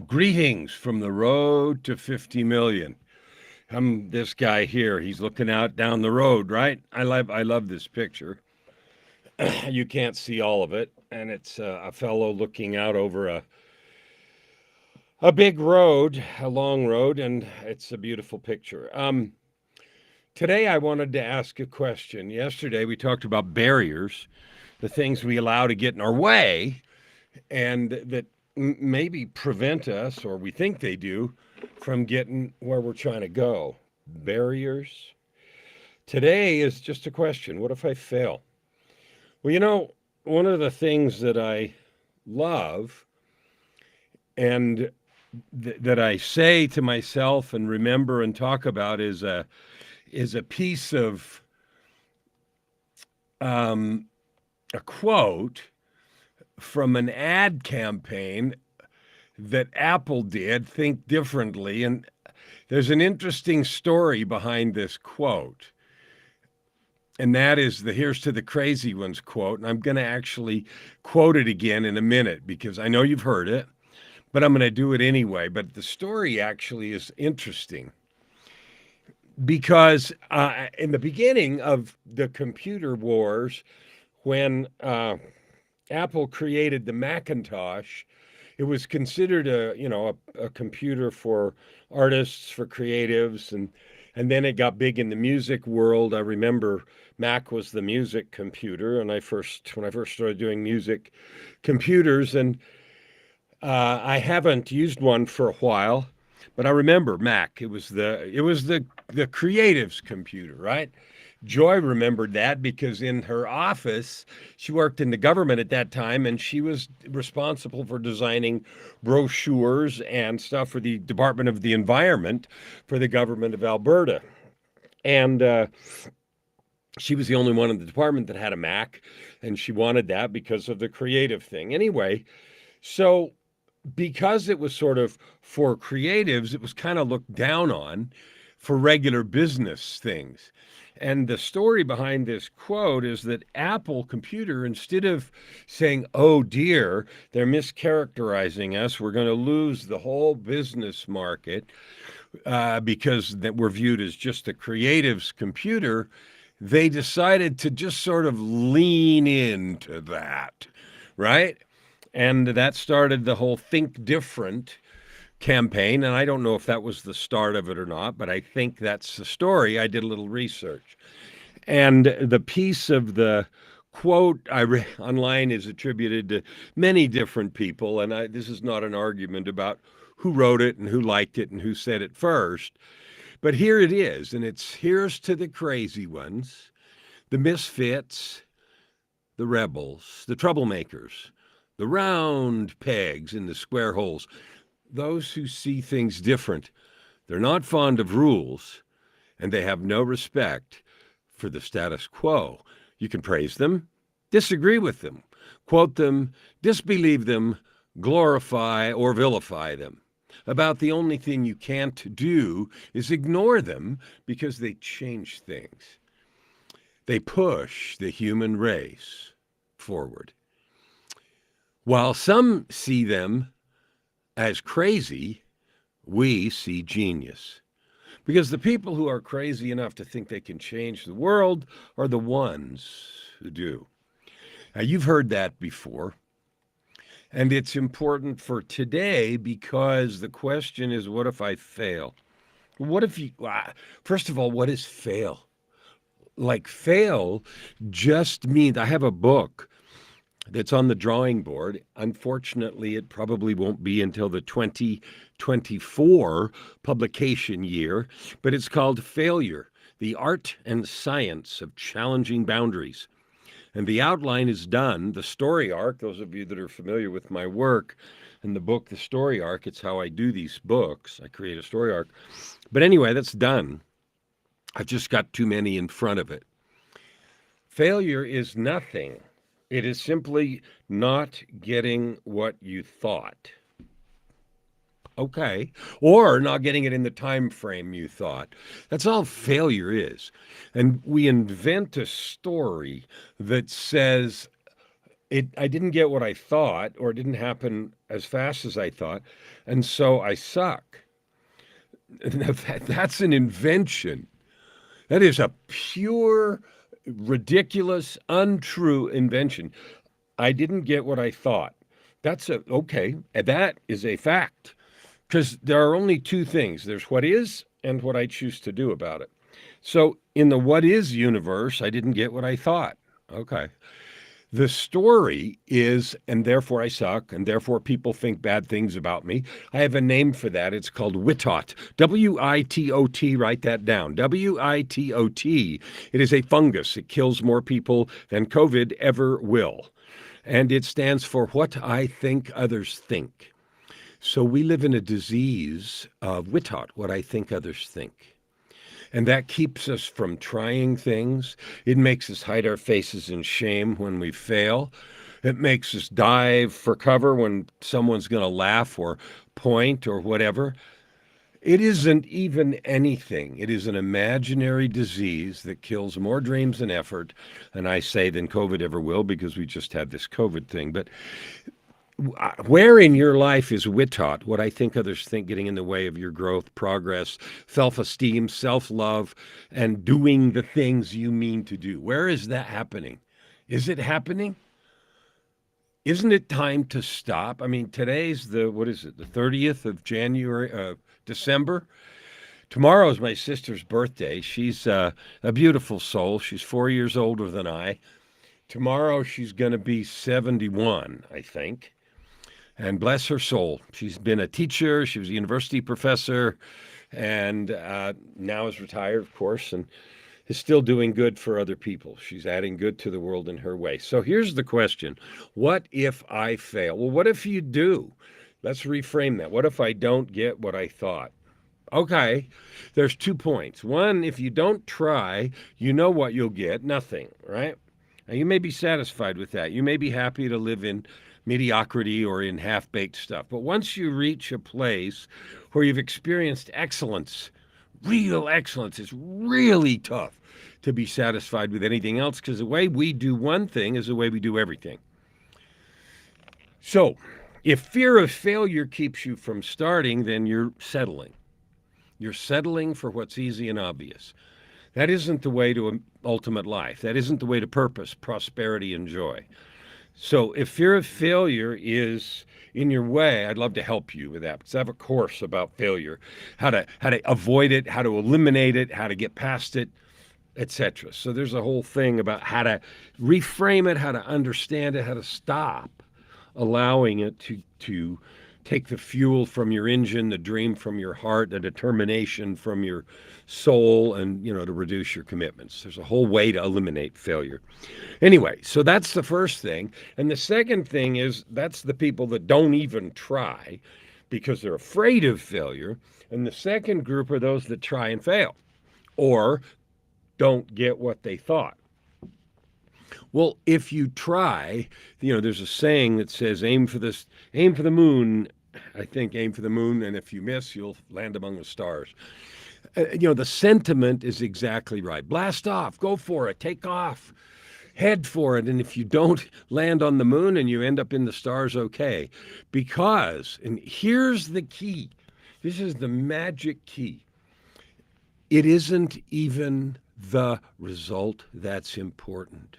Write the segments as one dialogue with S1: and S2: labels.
S1: Greetings from the road to 50 million. I'm this guy here. He's looking out down the road, right? I love this picture. You can't see all of it, and it's a fellow looking out over a big road, a long road, and it's a beautiful picture. Today I wanted to ask a question. Yesterday we talked about barriers, the things we allow to get in our way, and that maybe prevent us, or we think they do, from getting where we're trying to go. Barriers. Today is just a question. What if I fail? Well, one of the things that I love and that I say to myself and remember and talk about is a piece of um, a quote from an ad campaign that Apple did, Think Differently. And there's an interesting story behind this quote. And that is the "Here's to the Crazy Ones" quote. And I'm going to actually quote it again in a minute because I know you've heard it, but I'm going to do it anyway. But the story actually is interesting because in the beginning of the computer wars, when Apple created the Macintosh, it was considered a computer for artists, for creatives, and then it got big in the music world. I remember Mac was the music computer, and when I first started doing music computers, and I haven't used one for a while, but I remember Mac. It was the creatives computer, right? Joy remembered that because in her office, she worked in the government at that time, and she was responsible for designing brochures and stuff for the Department of the Environment for the government of Alberta. And she was the only one in the department that had a Mac, and she wanted that because of the creative thing. Anyway, so because it was sort of for creatives, it was kind of looked down on for regular business things. And the story behind this quote is that Apple Computer, instead of saying, oh dear, they're mischaracterizing us, we're going to lose the whole business market because that we're viewed as just a creative's computer, they decided to just sort of lean into that, right? And that started the whole Think Different campaign. And I don't know if that was the start of it or not, but I think that's the story. I did a little research. And the piece of the quote I read online is attributed to many different people. And this is not an argument about who wrote it and who liked it and who said it first. But here it is. And it's "Here's to the crazy ones, the misfits, the rebels, the troublemakers, the round pegs in the square holes, those who see things different. They're not fond of rules, and they have no respect for the status quo. You can praise them, disagree with them, quote them, disbelieve them, glorify or vilify them. About the only thing you can't do is ignore them because they change things. They push the human race forward. While some see them as crazy, we see genius. Because the people who are crazy enough to think they can change the world are the ones who do. Now, you've heard that before. And it's important for today because the question is, what if I fail? What if you, first of all, what is fail? Like, fail just means, I have a book that's on the drawing board. Unfortunately, it probably won't be until the 2024 publication year, but it's called Failure: The Art and Science of Challenging Boundaries. And the outline is done. The story arc, those of you that are familiar with my work and the book, The Story Arc, it's how I do these books. I create a story arc. But anyway, that's done. I've just got too many in front of it. Failure is nothing. It is simply not getting what you thought. Okay. Or not getting it in the time frame you thought. That's all failure is. And we invent a story that says I didn't get what I thought, or it didn't happen as fast as I thought, and so I suck. That's an invention. That is a pure, ridiculous, untrue invention. I didn't get what I thought. That's a okay. That is a fact. Because there are only two things, there's what is and what I choose to do about it. So in the what is universe, I didn't get what I thought. Okay. The story is, and therefore I suck, and therefore people think bad things about me. I have a name for that. It's called Witot. Witot. Write that down. Witot. It is a fungus. It kills more people than COVID ever will. And it stands for what I think others think. So we live in a disease of Witot, what I think others think. And that keeps us from trying things. It makes us hide our faces in shame when we fail. It makes us dive for cover when someone's going to laugh or point or whatever. It isn't even anything. It is an imaginary disease that kills more dreams and effort, and I say than COVID ever will because we just had this COVID thing. But where in your life is Witot, what I think others think, getting in the way of your growth, progress, self esteem, self love, and doing the things you mean to do? Where is that happening? Is it happening? Isn't it time to stop? I mean, today's what is it, the 30th of January, December? Tomorrow is my sister's birthday. She's a beautiful soul. She's 4 years older than I. Tomorrow she's going to be 71, I think. And bless her soul. She's been a teacher. She was a university professor and now is retired, of course, and is still doing good for other people. She's adding good to the world in her way. So here's the question. What if I fail? Well, what if you do? Let's reframe that. What if I don't get what I thought? Okay, there's 2 points. One, if you don't try, you know what you'll get, nothing, right? Now, you may be satisfied with that. You may be happy to live in mediocrity or in half baked stuff. But once you reach a place where you've experienced excellence, real excellence, it's really tough to be satisfied with anything else because the way we do one thing is the way we do everything. So, if fear of failure keeps you from starting, then you're settling. You're settling for what's easy and obvious. That isn't the way to ultimate life. That isn't the way to purpose, prosperity, and joy. So if fear of failure is in your way, I'd love to help you with that because I have a course about failure, how to avoid it, how to eliminate it, how to get past it, etc. So there's a whole thing about how to reframe it, how to understand it, how to stop allowing it to take the fuel from your engine, the dream from your heart, the determination from your soul, and to reduce your commitments. There's a whole way to eliminate failure. Anyway, so that's the first thing. And the second thing is that's the people that don't even try because they're afraid of failure. And the second group are those that try and fail or don't get what they thought. Well, if you try, there's a saying that says aim for the moon. I think aim for the moon, and if you miss, you'll land among the stars. The sentiment is exactly right. Blast off, go for it, take off, head for it. And if you don't land on the moon and you end up in the stars, okay. Because, and here's the key, this is the magic key. It isn't even the result that's important.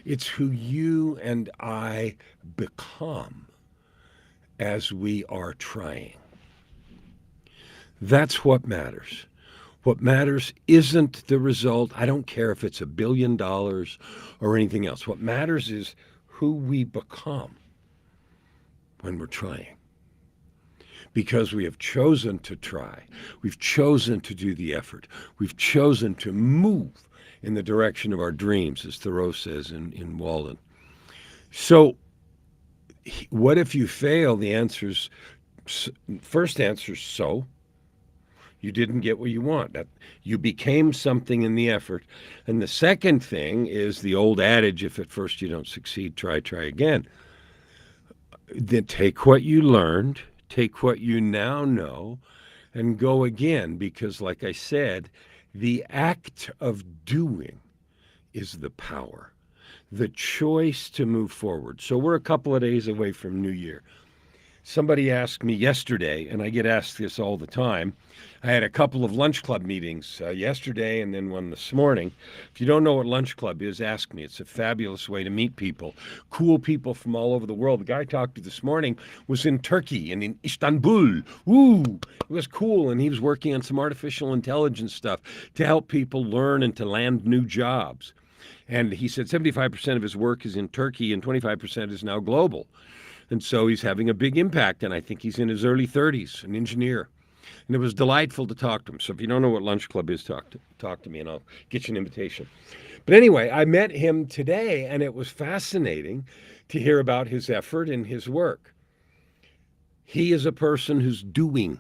S1: It's who you and I become as we are trying. That's what matters. What matters isn't the result. I don't care if it's $1 billion or anything else. What matters is who we become when we're trying. Because we have chosen to try. We've chosen to do the effort. We've chosen to move in the direction of our dreams, as Thoreau says in Walden. So what if you fail? First answer is so. You didn't get what you want. You became something in the effort. And the second thing is the old adage, if at first you don't succeed, try again. Then take what you learned, take what you now know, and go again. Because like I said, the act of doing is the power. the choice to move forward. So we're a couple of days away from New Year. Somebody asked me yesterday, and I get asked this all the time. I had a couple of lunch club meetings yesterday and then one this morning. If you don't know what lunch club is, ask me. It's a fabulous way to meet people, cool people from all over the world. The guy I talked to this morning was in Turkey and in Istanbul. Ooh, it was cool. And he was working on some artificial intelligence stuff to help people learn and to land new jobs. And he said 75% of his work is in Turkey and 25% is now global. And so he's having a big impact. And I think he's in his early 30s, an engineer. And it was delightful to talk to him. So if you don't know what Lunch Club is, talk to me and I'll get you an invitation. But anyway, I met him today and it was fascinating to hear about his effort and his work. He is a person who's doing.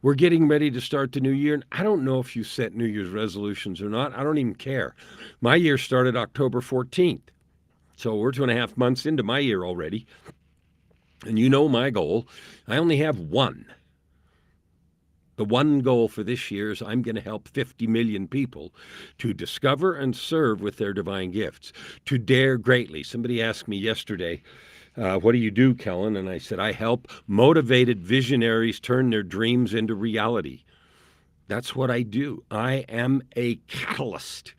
S1: We're getting ready to start the new year. And I don't know if you set New Year's resolutions or not. I don't even care. My year started October 14th. So we're 2.5 months into my year already. And you know my goal. I only have one. The one goal for this year is I'm going to help 50 million people to discover and serve with their divine gifts, to dare greatly. Somebody asked me yesterday, what do you do, Kellen? And I said, I help motivated visionaries turn their dreams into reality. That's what I do. I am a catalyst.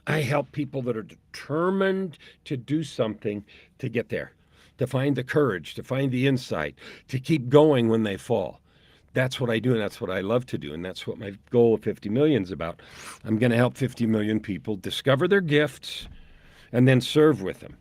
S1: I help people that are determined to do something to get there, to find the courage, to find the insight, to keep going when they fall. That's what I do, and that's what I love to do, and that's what my goal of 50 million is about. I'm going to help 50 million people discover their gifts and then serve with them.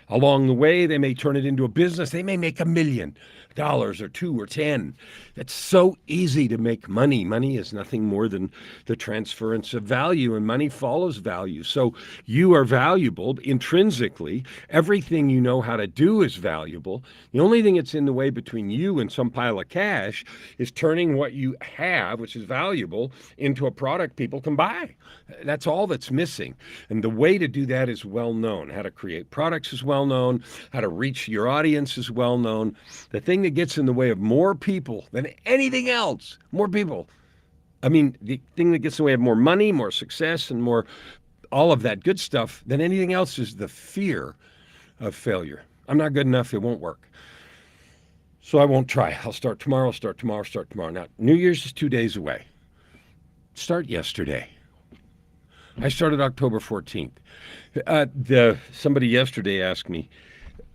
S1: Along the way, they may turn it into a business. They may make $1 million or 2 or 10. It's so easy to make money. Money is nothing more than the transference of value, and money follows value. So you are valuable intrinsically. Everything you know how to do is valuable. The only thing that's in the way between you and some pile of cash is turning what you have, which is valuable, into a product people can buy. That's all that's missing. And the way to do that is well known. How to create products is well known. How to reach your audience is well known. The thing that gets in the way of more people than anything else, more people. I mean, the thing that gets in the way of more money, more success, and more all of that good stuff than anything else is the fear of failure. I'm not good enough. It won't work. So I won't try. I'll start tomorrow, start tomorrow, start tomorrow. Now, New Year's is 2 days away. Start yesterday. I started October 14th. Somebody yesterday asked me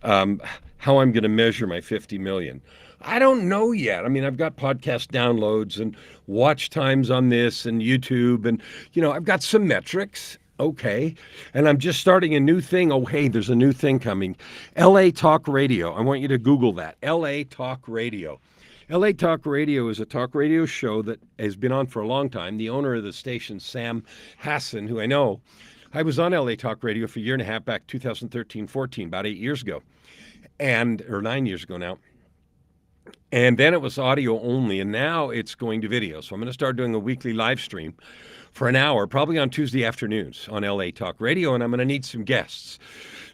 S1: how I'm going to measure my 50 million. I don't know yet. I mean, I've got podcast downloads and watch times on this and YouTube, and I've got some metrics. Okay. And I'm just starting a new thing. Oh, hey, there's a new thing coming. LA Talk Radio. I want you to Google that. LA Talk Radio. LA Talk Radio is a talk radio show that has been on for a long time. The owner of the station, Sam Hassan, who I know, I was on LA Talk Radio for a year and a half back, 2013-14, about 8 years ago, or 9 years ago now. And then it was audio only, and now it's going to video. So I'm going to start doing a weekly live stream for an hour, probably on Tuesday afternoons on LA Talk Radio, and I'm going to need some guests.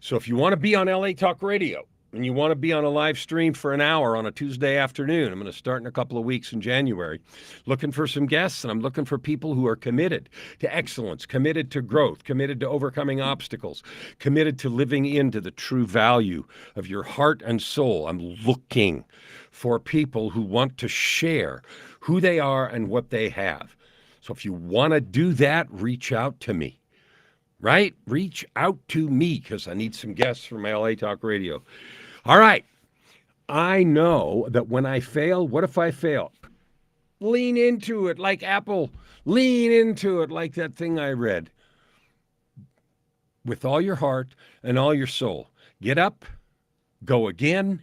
S1: So if you want to be on LA Talk Radio, and you want to be on a live stream for an hour on a Tuesday afternoon, I'm going to start in a couple of weeks in January, looking for some guests, and I'm looking for people who are committed to excellence, committed to growth, committed to overcoming obstacles, committed to living into the true value of your heart and soul. I'm looking for people who want to share who they are and what they have. So if you want to do that, reach out to me. Right? Reach out to me because I need some guests for my LA Talk Radio. All right. I know that when I fail, what if I fail? Lean into it like Apple. Lean into it like that thing I read. With all your heart and all your soul. Get up. Go again.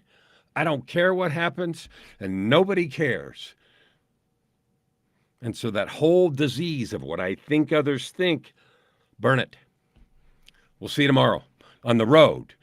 S1: I don't care what happens, and nobody cares. And so that whole disease of what I think others think, burn it. We'll see you tomorrow on the road